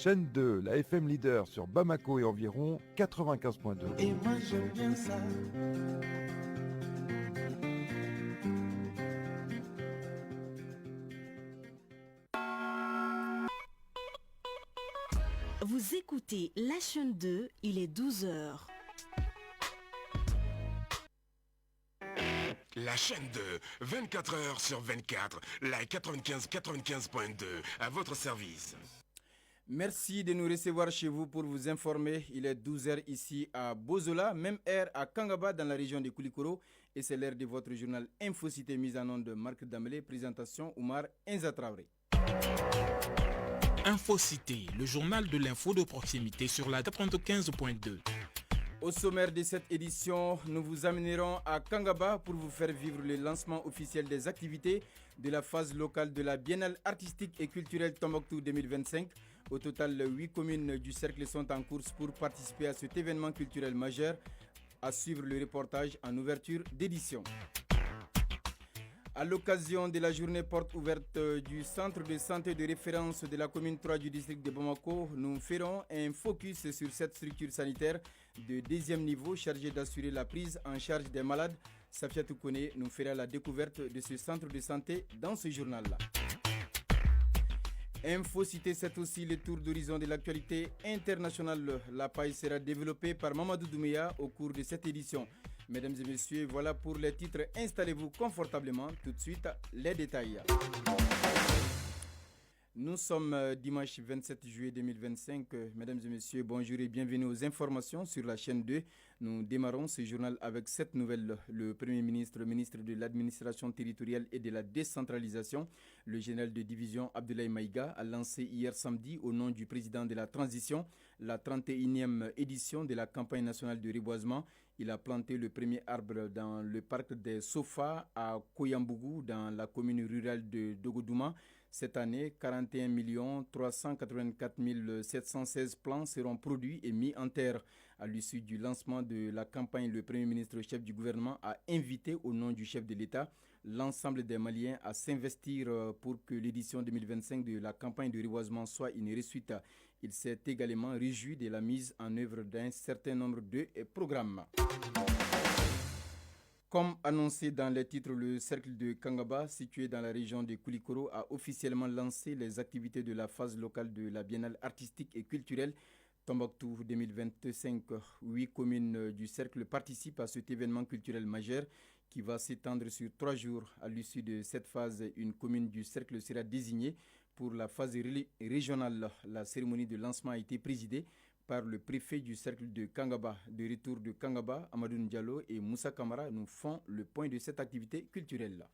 chaîne 2, la FM leader sur Bamako et environ 95.2. Et moi j'aime bien ça. Vous écoutez la chaîne 2, il est 12h. La chaîne 2, 24 heures sur 24, la 95.2, à votre service. Merci de nous recevoir chez vous pour vous informer. Il est 12h ici à Bozola, même heure à Kangaba dans la région de Koulikoro. Et c'est l'heure de votre journal Infocité mise en onde de Marc Damele, présentation Oumar Enzatraoré. Infocité, le journal de l'info de proximité sur la 95.2. Au sommaire de cette édition, nous vous amènerons à Kangaba pour vous faire vivre le lancement officiel des activités de la phase locale de la Biennale artistique et culturelle Tombouctou 2025. Au total, 8 communes du cercle sont en course pour participer à cet événement culturel majeur. À suivre le reportage en ouverture d'édition. À l'occasion de la journée porte ouverte du centre de santé de référence de la commune 3 du district de Bamako, nous ferons un focus sur cette structure sanitaire de deuxième niveau chargée d'assurer la prise en charge des malades. Safia Toukone nous fera la découverte de ce centre de santé dans ce journal-là. Infocité, c'est aussi le tour d'horizon de l'actualité internationale. La paille sera développée par Mamadou Douméa au cours de cette édition. Mesdames et messieurs, voilà pour les titres. Installez-vous confortablement. Tout de suite, les détails. Nous sommes dimanche 27 juillet 2025. Mesdames et messieurs, bonjour et bienvenue aux informations sur la chaîne 2. Nous démarrons ce journal avec cette nouvelle. Le Premier ministre, ministre de l'administration territoriale et de la décentralisation, le général de division Abdoulaye Maïga, a lancé hier samedi au nom du président de la transition la 31e édition de la campagne nationale de reboisement. Il a planté le premier arbre dans le parc des Sofa à Koyambougou dans la commune rurale de Dogodouma. Cette année, 41 384 716 plants seront produits et mis en terre. À l'issue du lancement de la campagne, le Premier ministre chef du gouvernement a invité au nom du chef de l'État l'ensemble des Maliens à s'investir pour que l'édition 2025 de la campagne de reboisement soit une réussite. Il s'est également réjoui de la mise en œuvre d'un certain nombre de programmes. Comme annoncé dans les titres, le cercle de Kangaba, situé dans la région de Koulikoro, a officiellement lancé les activités de la phase locale de la Biennale artistique et culturelle Tombouctou 2025. 8 communes du cercle participent à cet événement culturel majeur qui va s'étendre sur 3 jours. À l'issue de cette phase, une commune du cercle sera désignée pour la phase régionale. La cérémonie de lancement a été présidée par le préfet du cercle de Kangaba. De retour de Kangaba, Amadou Diallo et Moussa Kamara nous font le point de cette activité culturelle.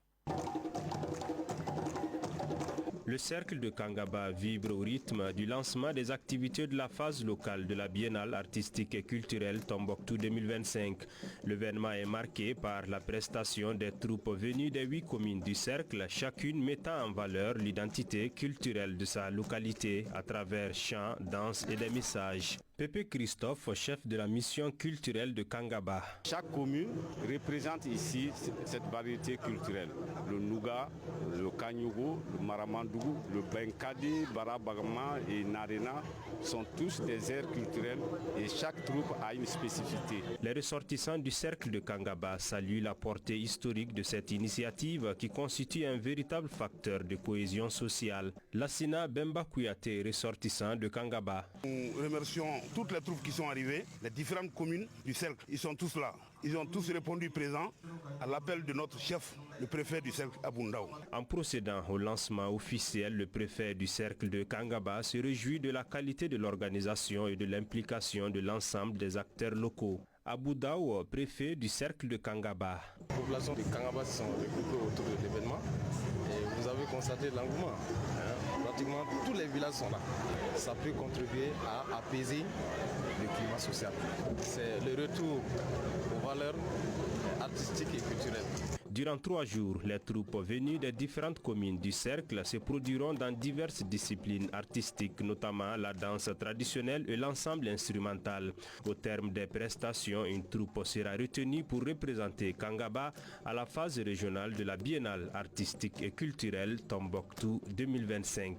Le cercle de Kangaba vibre au rythme du lancement des activités de la phase locale de la Biennale artistique et culturelle Tombouctou 2025. L'événement est marqué par la prestation des troupes venues des 8 communes du cercle, chacune mettant en valeur l'identité culturelle de sa localité à travers chants, danses et des messages. Pépé Christophe, chef de la mission culturelle de Kangaba. Chaque commune représente ici cette variété culturelle. Le Nouga, le Kanyugo, le Maramandougou, le Benkadi, Barabagama et Narena sont tous des aires culturelles et chaque troupe a une spécificité. Les ressortissants du cercle de Kangaba saluent la portée historique de cette initiative qui constitue un véritable facteur de cohésion sociale. Lassina Bemba Kouyaté, ressortissant de Kangaba. Nous remercions toutes les troupes qui sont arrivées, les différentes communes du cercle, ils sont tous là. Ils ont tous répondu présent à l'appel de notre chef, le préfet du cercle Abundaou. En procédant au lancement officiel, le préfet du cercle de Kangaba se réjouit de la qualité de l'organisation et de l'implication de l'ensemble des acteurs locaux. Aboudaou, préfet du cercle de Kangaba. Les populations de Kangaba se sont regroupées autour de l'événement et vous avez constaté l'engouement. Pratiquement tous les villages sont là. Ça peut contribuer à apaiser le climat social. C'est le retour aux valeurs artistiques et culturelles. Durant 3 jours, les troupes venues des différentes communes du cercle se produiront dans diverses disciplines artistiques, notamment la danse traditionnelle et l'ensemble instrumental. Au terme des prestations, une troupe sera retenue pour représenter Kangaba à la phase régionale de la Biennale artistique et culturelle Tombouctou 2025.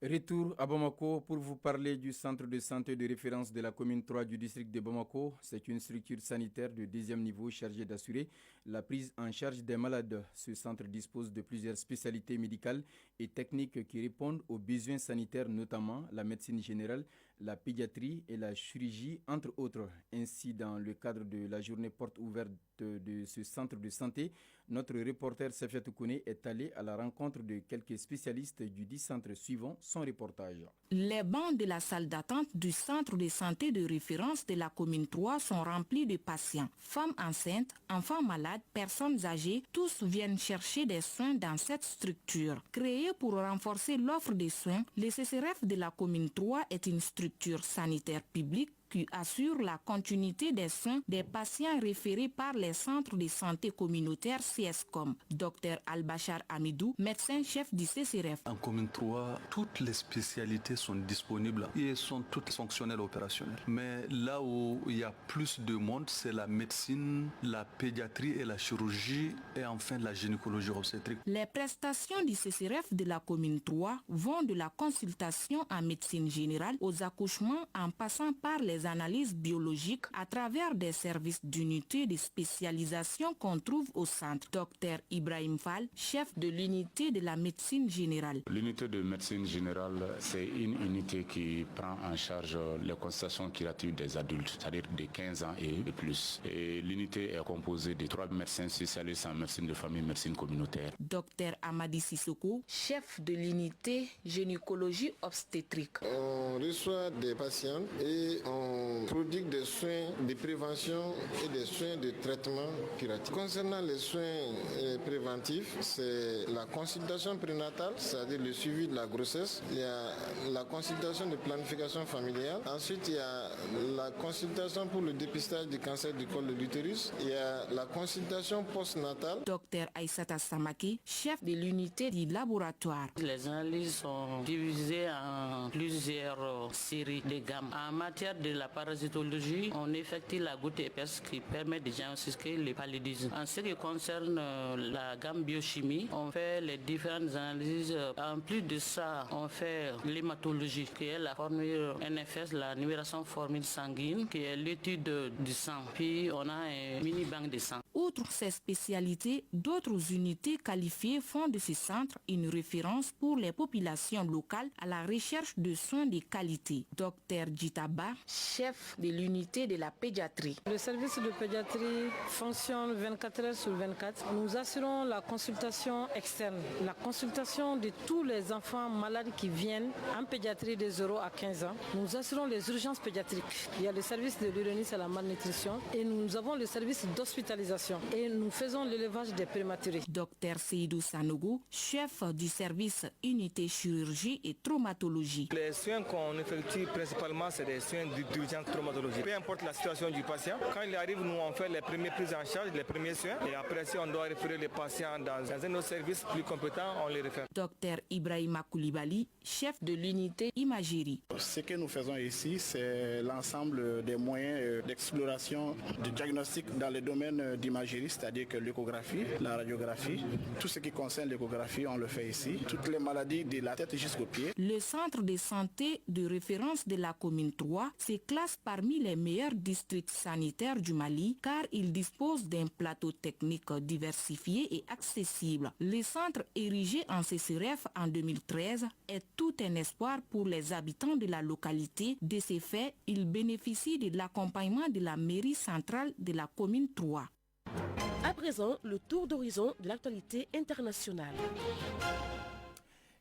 Retour à Bamako pour vous parler du centre de santé de référence de la commune 3 du district de Bamako. C'est une structure sanitaire de deuxième niveau chargée d'assurer la prise en charge des malades. Ce centre dispose de plusieurs spécialités médicales et techniques qui répondent aux besoins sanitaires, notamment la médecine générale, la pédiatrie et la chirurgie, entre autres. Ainsi, dans le cadre de la journée porte ouverte de ce centre de santé, notre reporter Safia Toukouné est allé à la rencontre de quelques spécialistes du dit centre suivant son reportage. Les bancs de la salle d'attente du centre de santé de référence de la commune 3 sont remplis de patients. Femmes enceintes, enfants malades, personnes âgées, tous viennent chercher des soins dans cette structure. Créée pour renforcer l'offre de soins, le CCRF de la commune 3 est une structure sanitaire publique qui assure la continuité des soins des patients référés par les centres de santé communautaires CSCOM. Dr Al-Bachar Amidou, médecin-chef du CCRF. En commune 3, toutes les spécialités sont disponibles et sont toutes fonctionnelles opérationnelles. Mais là où il y a plus de monde, c'est la médecine, la pédiatrie et la chirurgie et enfin la gynécologie obstétrique. Les prestations du CCRF de la commune 3 vont de la consultation en médecine générale aux accouchements en passant par les analyses biologiques à travers des services d'unité de spécialisation qu'on trouve au centre. Dr Ibrahim Fall, chef de l'unité de la médecine générale. L'unité de médecine générale, c'est une unité qui prend en charge les consultations curatives des adultes, c'est-à-dire de 15 ans et plus. Et l'unité est composée de 3 médecins spécialistes en médecine de famille et médecine communautaire. Dr Amadi Sissoko, chef de l'unité gynécologie obstétrique. On reçoit des patients et on prodigue des soins de prévention et des soins de traitement curatif. Concernant les soins préventifs, c'est la consultation prénatale, c'est-à-dire le suivi de la grossesse. Il y a la consultation de planification familiale. Ensuite, il y a la consultation pour le dépistage du cancer du col de l'utérus. Il y a la consultation postnatale. Dr Aïssata Samaki, chef de l'unité du laboratoire. Les analyses sont divisées en plusieurs séries de gammes. En matière de la parasitologie, on effectue la goutte épaisse qui permet de diagnostiquer le paludisme. En ce qui concerne la gamme biochimie, on fait les différentes analyses. En plus de ça, on fait l'hématologie, qui est la formule NFS, la numération formule sanguine, qui est l'étude du sang. Puis on a un mini-banque de sang. Outre ces spécialités, d'autres unités qualifiées font de ce centre une référence pour les populations locales à la recherche de soins de qualité. Dr Djitaba, chef de l'unité de la pédiatrie. Le service de pédiatrie fonctionne 24 heures sur 24. Nous assurons la consultation externe, la consultation de tous les enfants malades qui viennent en pédiatrie de 0 à 15 ans. Nous assurons les urgences pédiatriques. Il y a le service de l'urgence et la malnutrition et nous avons le service d'hospitalisation et nous faisons l'élevage des prématurés. Dr Seydou Sanogo, chef du service unité chirurgie et traumatologie. Les soins qu'on effectue principalement, c'est des soins d'urgence traumatologique. Peu importe la situation du patient, quand il arrive, nous on fait les premières prises en charge, les premiers soins et après si on doit référer les patients dans un autre service plus compétent, on les réfère. Dr Ibrahima Koulibaly, chef de l'unité imagerie. Ce que nous faisons ici, c'est l'ensemble des moyens d'exploration, de diagnostic dans le domaine d'imagerie, c'est-à-dire que l'échographie, la radiographie, tout ce qui concerne l'échographie, on le fait ici. Toutes les maladies de la tête jusqu'aux pieds. Le centre de santé de référence de la commune 3 se classe parmi les meilleurs districts sanitaires du Mali car il dispose d'un plateau technique diversifié et accessible. Le centre érigé en CCRF en 2013 est tout un espoir pour les habitants de la localité. De ces faits, il bénéficie de l'accompagnement de la mairie centrale de la commune 3. À présent, le tour d'horizon de l'actualité internationale.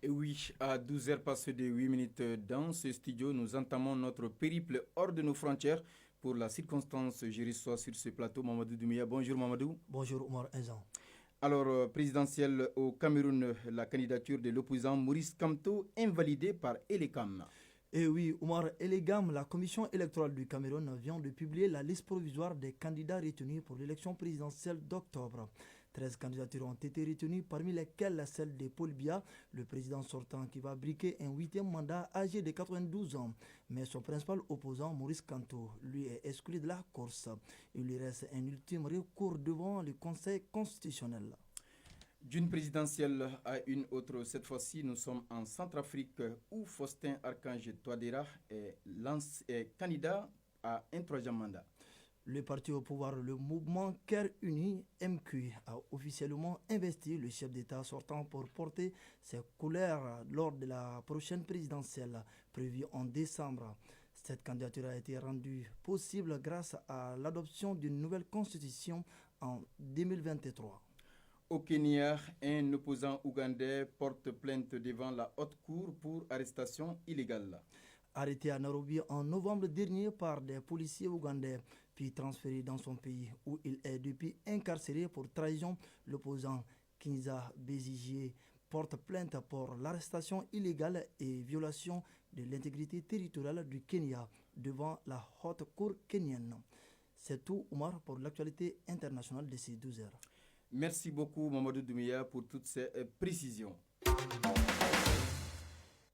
Et oui, à 12h passées de 8 minutes dans ce studio, nous entamons notre périple hors de nos frontières. Pour la circonstance, je reçois sur ce plateau Mamadou Doumbia. Bonjour Mamadou. Bonjour Omar Azan. Alors, présidentielle au Cameroun, la candidature de l'opposant Maurice Kamto invalidée par Elecam. Et oui, Omar Elegam, la commission électorale du Cameroun vient de publier la liste provisoire des candidats retenus pour l'élection présidentielle d'octobre. 13 candidatures ont été retenues, parmi lesquelles celle de Paul Biya, le président sortant qui va briquer un 8e mandat âgé de 92 ans. Mais son principal opposant, Maurice Kamto, lui est exclu de la course. Il lui reste un ultime recours devant le Conseil constitutionnel. D'une présidentielle à une autre, cette fois-ci, nous sommes en Centrafrique où Faustin Archange Touadéra est candidat à un troisième mandat. Le parti au pouvoir, le mouvement Cœur Uni, MQ, a officiellement investi le chef d'État sortant pour porter ses couleurs lors de la prochaine présidentielle prévue en décembre. Cette candidature a été rendue possible grâce à l'adoption d'une nouvelle constitution en 2023. Au Kenya, un opposant ougandais porte plainte devant la haute cour pour arrestation illégale. Arrêté à Nairobi en novembre dernier par des policiers ougandais, puis transféré dans son pays où il est depuis incarcéré pour trahison, l'opposant Kinza Besigye porte plainte pour l'arrestation illégale et violation de l'intégrité territoriale du Kenya devant la haute cour kenyenne. C'est tout, Omar, pour l'actualité internationale de ces 12 heures. Merci beaucoup, Mamadou Doumbia, pour toutes ces précisions.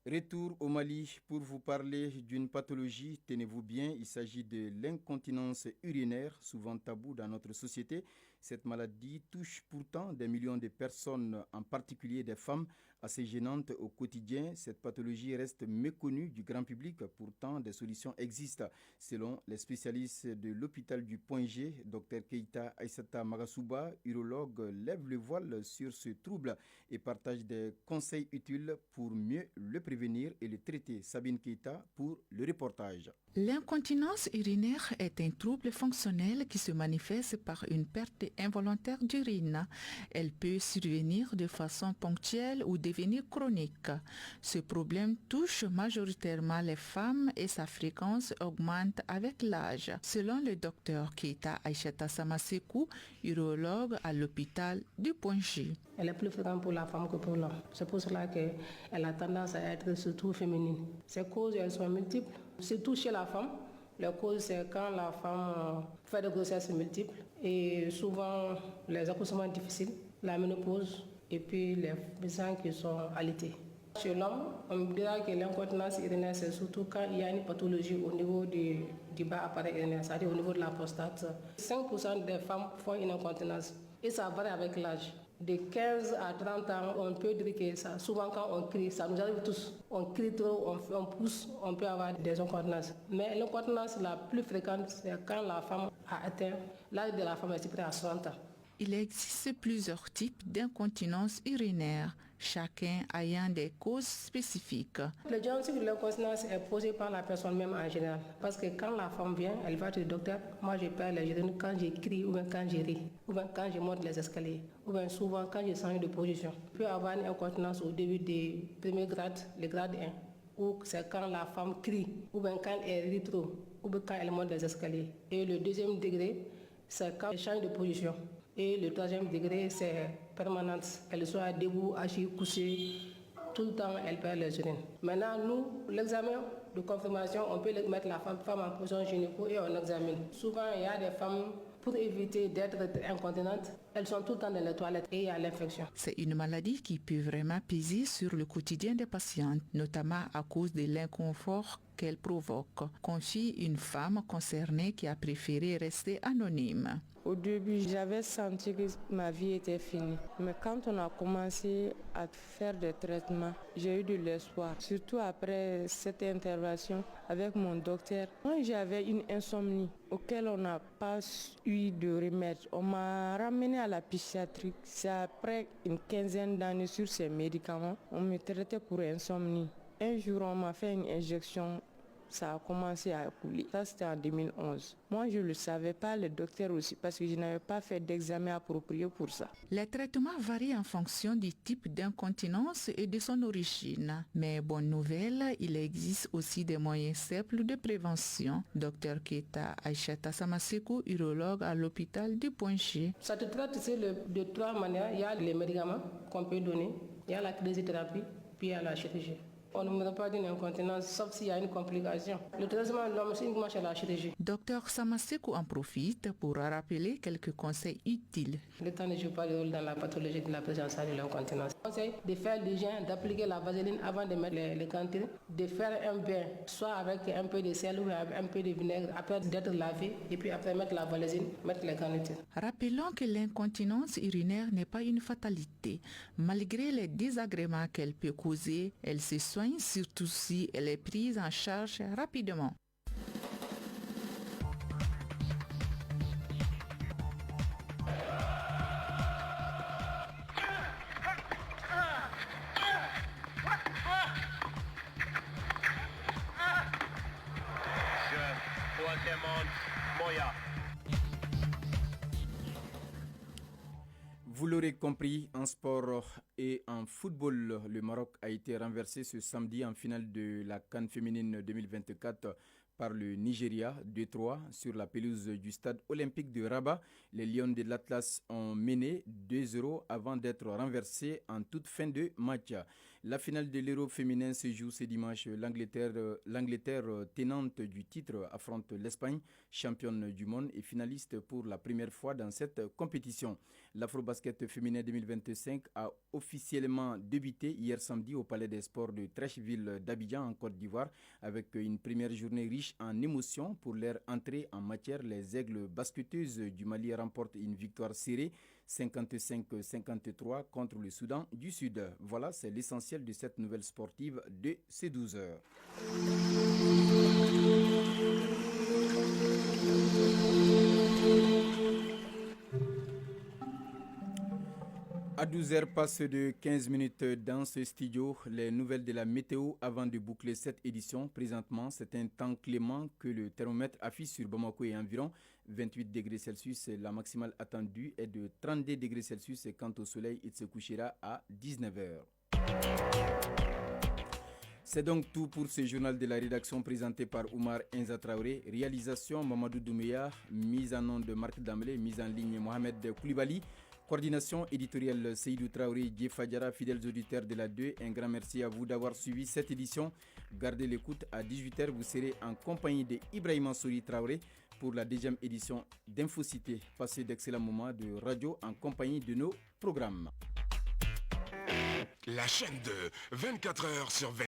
Retour au Mali pour vous parler d'une pathologie, tenez-vous bien, il s'agit de l'incontinence urinaire, souvent tabou dans notre société. Cette maladie touche pourtant des millions de personnes, en particulier des femmes, assez gênantes au quotidien. Cette pathologie reste méconnue du grand public, pourtant des solutions existent. Selon les spécialistes de l'hôpital du Point G, Dr Keita Aïssata Magasuba, urologue, lève le voile sur ce trouble et partage des conseils utiles pour mieux le prévenir et le traiter. Sabine Keita pour le reportage. L'incontinence urinaire est un trouble fonctionnel qui se manifeste par une perte involontaire d'urine. Elle peut survenir de façon ponctuelle ou devenir chronique. Ce problème touche majoritairement les femmes et sa fréquence augmente avec l'âge. Selon le docteur Keita Aïssata Samasekou, urologue à l'hôpital du Point G. Elle est plus fréquente pour la femme que pour l'homme. C'est pour cela qu'elle a tendance à être surtout féminine. Ces causes, elles sont multiples. Surtout chez la femme, la cause c'est quand la femme fait des grossesses multiples et souvent les accouchements difficiles, la ménopause et puis les gens qui sont allaités. Chez l'homme, on dira que l'incontinence urinaire c'est surtout quand il y a une pathologie au niveau du bas appareil urinaire, c'est-à-dire au niveau de la prostate. 5% des femmes font une incontinence et ça varie avec l'âge. De 15 à 30 ans, on peut dire que ça, souvent quand on crie, ça nous arrive tous. On crie trop, on pousse, on peut avoir des incontinences. Mais l'incontinence la plus fréquente, c'est quand la femme a atteint l'âge de la femme est supérieur à 60 ans. Il existe plusieurs types d'incontinence urinaire, chacun ayant des causes spécifiques. Le diagnostic de l'incontinence est posé par la personne même en général. Parce que quand la femme vient, elle va chez le docteur. Moi, je perds les urines quand j'écris ou bien quand je ris, ou bien quand je monte les escaliers, ou bien souvent quand je change de position. Je peux avoir une incontinence au début du premier grade, le grade 1, ou c'est quand la femme crie, ou bien quand elle rit trop, ou bien quand elle monte les escaliers. Et le deuxième degré, c'est quand elle change de position. Et le troisième degré, c'est permanente. Qu'elle soit debout, assise, couchée, tout le temps, elle perd les urines. Maintenant, nous, l'examen de confirmation, on peut mettre la femme en position gynéco et on examine. Souvent, il y a des femmes, pour éviter d'être incontinentes, elles sont tout le temps dans les toilettes et il y a l'infection. C'est une maladie qui peut vraiment peser sur le quotidien des patientes, notamment à cause de l'inconfort qu'elle provoque, confie une femme concernée qui a préféré rester anonyme. Au début, j'avais senti que ma vie était finie. Mais quand on a commencé à faire des traitements, j'ai eu de l'espoir. Surtout après cette intervention avec mon docteur. Moi, j'avais une insomnie auquel on n'a pas eu de remède. On m'a ramené à la psychiatrie. C'est après une quinzaine d'années sur ces médicaments, on me traitait pour insomnie. Un jour, on m'a fait une injection. Ça a commencé à couler. Ça, c'était en 2011. Moi, je ne le savais pas, le docteur aussi, parce que je n'avais pas fait d'examen approprié pour ça. Les traitements varient en fonction du type d'incontinence et de son origine. Mais bonne nouvelle, il existe aussi des moyens simples de prévention. Dr Keita Aïssata Samasekou, urologue à l'hôpital du Point G. Ça te traite de trois manières. Il y a les médicaments qu'on peut donner, il y a la kinésithérapie, puis il y a la chirurgie. On ne meurt pas d'une incontinence, sauf s'il y a une complication. Le traitement de l'homme, c'est uniquement chez la chirurgie. Docteur Samasekou en profite pour rappeler quelques conseils utiles. Le temps ne joue pas le rôle dans la pathologie de la prise en charge de l'incontinence. Conseil de faire l'hygiène, d'appliquer la vaseline avant de mettre les gantines, de faire un bain, soit avec un peu de sel ou avec un peu de vinaigre, après d'être lavé, et puis après mettre la vaseline, mettre les garnitures. Rappelons que l'incontinence urinaire n'est pas une fatalité. Malgré les désagréments qu'elle peut causer, elle se soigne, surtout si elle est prise en charge rapidement. Vous l'aurez compris, en sport et en football, le Maroc a été renversé ce samedi en finale de la CAN féminine 2024 par le Nigeria 2-3 sur la pelouse du stade olympique de Rabat. Les Lions de l'Atlas ont mené 2-0 avant d'être renversés en toute fin de match. La finale de l'Euro féminin se joue ce dimanche. L'Angleterre, tenante du titre, affronte l'Espagne, championne du monde et finaliste pour la première fois dans cette compétition. L'Afrobasket féminin 2025 a officiellement débuté hier samedi au Palais des Sports de Treichville d'Abidjan en Côte d'Ivoire avec une première journée riche en émotions pour leur entrée en matière. Les Aigles basketteuses du Mali remportent une victoire serrée 55-53 contre le Soudan du Sud. Voilà, c'est l'essentiel de cette nouvelle sportive de ces 12 heures. À 12h passe de 15 minutes dans ce studio. Les nouvelles de la météo avant de boucler cette édition. Présentement, c'est un temps clément que le thermomètre affiche sur Bamako et environ 28 degrés Celsius. La maximale attendue est de 32 degrés Celsius et quant au soleil, il se couchera à 19h. C'est donc tout pour ce journal de la rédaction présenté par Oumar Enza Traoré. Réalisation Mamadou Douméa, mise en onde de Marc Damlé, mise en ligne Mohamed Koulibaly. Coordination éditoriale Seydou Traoré, Djefadjara, fidèles auditeurs de la 2. Un grand merci à vous d'avoir suivi cette édition. Gardez l'écoute à 18h. Vous serez en compagnie de Ibrahima Souri Traoré pour la deuxième édition d'Infocité. Passez d'excellents moments de radio en compagnie de nos programmes. La chaîne de 24 heures sur 24.